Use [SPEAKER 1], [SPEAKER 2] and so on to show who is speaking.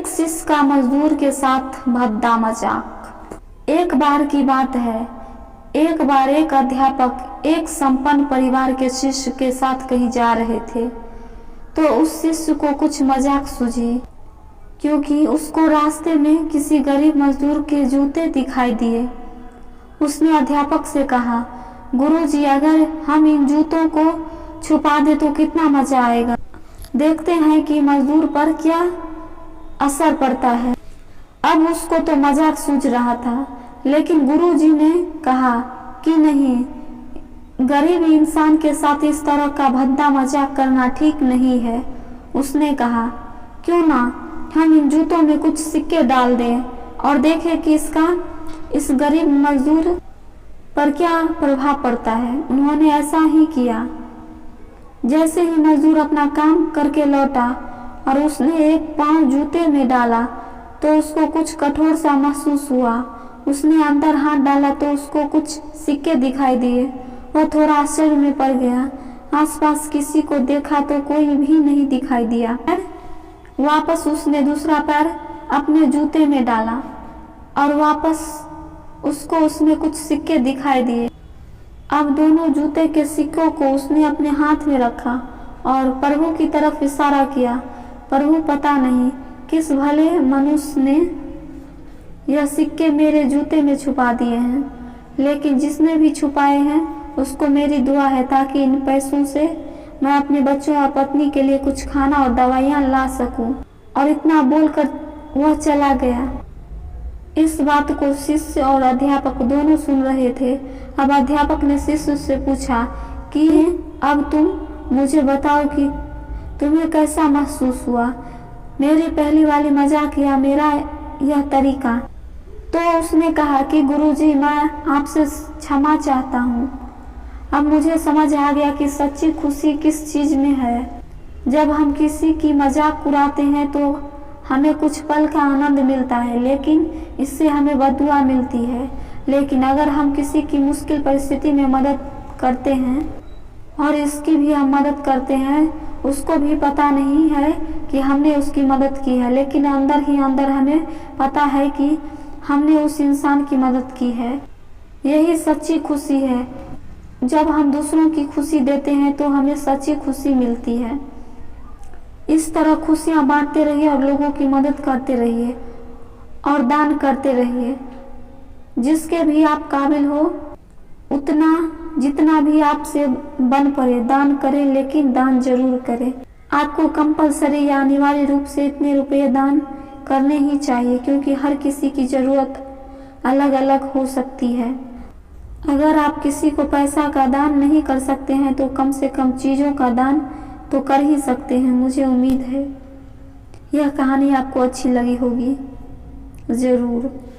[SPEAKER 1] एक शिष्य का मजदूर के साथ भद्दा मजाक। एक बार की बात है, एक बार एक अध्यापक एक संपन्न परिवार के शिष्य के साथ कहीं जा रहे थे, तो उस शिष्य को कुछ मजाक सूझी, क्योंकि उसको रास्ते में किसी गरीब मजदूर के जूते दिखाई दिए। उसने अध्यापक से कहा, गुरुजी, अगर हम इन जूतों को छुपा दे तो कितना मजा आएगा। देखते हैं कि मजदूर पर क्या असर पड़ता है। अब उसको तो मजाक सूझ रहा था, लेकिन गुरुजी ने कहा कि नहीं, गरीब इंसान के साथ इस तरह का भद्दा मजाक करना ठीक नहीं है। उसने कहा, क्यों ना हम इन जूतों में कुछ सिक्के डाल दें और देखें कि इसका इस गरीब मजदूर पर क्या प्रभाव पड़ता है। उन्होंने ऐसा ही किया। जैसे ही मजदूर अपना काम करके लौटा और उसने एक पांव जूते में डाला तो उसको कुछ कठोर सा महसूस हुआ। उसने अंदर हाथ डाला तो उसको कुछ सिक्के दिखाई दिए। वह थोड़ा आश्चर्य में पड़ गया। आसपास किसी को देखा तो कोई भी नहीं दिखाई दिया। वापस उसने दूसरा पैर अपने जूते में डाला और वापस उसको उसमें कुछ सिक्के दिखाई दिए। अब दोनों जूते के सिक्कों को उसने अपने हाथ में रखा और प्रभु की तरफ इशारा किया। प्रभु, पता नहीं किस भले मनुष्य ने यह सिक्के मेरे जूते में छुपा दिए हैं, लेकिन जिसने भी छुपाए हैं उसको मेरी दुआ है, ताकि इन पैसों से मैं अपने बच्चों और पत्नी के लिए कुछ खाना और दवाइयाँ ला सकूं। और इतना बोलकर वह चला गया। इस बात को शिष्य और अध्यापक दोनों सुन रहे थे। अब अध्यापक ने शिष्य से पूछा कि अब तुम मुझे बताओ कि तुम्हें कैसा महसूस हुआ, मेरी पहली वाली मजाक या मेरा यह तरीका। तो उसने कहा कि गुरुजी, मैं आपसे क्षमा चाहता हूँ। अब मुझे समझ आ गया कि सच्ची खुशी किस चीज़ में है। जब हम किसी की मजाक उड़ाते हैं तो हमें कुछ पल का आनंद मिलता है, लेकिन इससे हमें बददुआ मिलती है। लेकिन अगर हम किसी की मुश्किल परिस्थिति में मदद करते हैं और इसकी भी हम मदद करते हैं, उसको भी पता नहीं है कि हमने उसकी मदद की है, लेकिन अंदर ही अंदर हमें पता है कि हमने उस इंसान की मदद की है। यही सच्ची खुशी है। जब हम दूसरों की खुशी देते हैं तो हमें सच्ची खुशी मिलती है। इस तरह खुशियाँ बांटते रहिए और लोगों की मदद करते रहिए और दान करते रहिए। जिसके भी आप काबिल हो उतना, जितना भी आपसे बन पड़े दान करें, लेकिन दान जरूर करें। आपको कंपलसरी या अनिवार्य रूप से इतने रुपये दान करने ही चाहिए, क्योंकि हर किसी की ज़रूरत अलग अलग हो सकती है। अगर आप किसी को पैसा का दान नहीं कर सकते हैं तो कम से कम चीज़ों का दान तो कर ही सकते हैं। मुझे उम्मीद है यह कहानी आपको अच्छी लगी होगी। ज़रूर।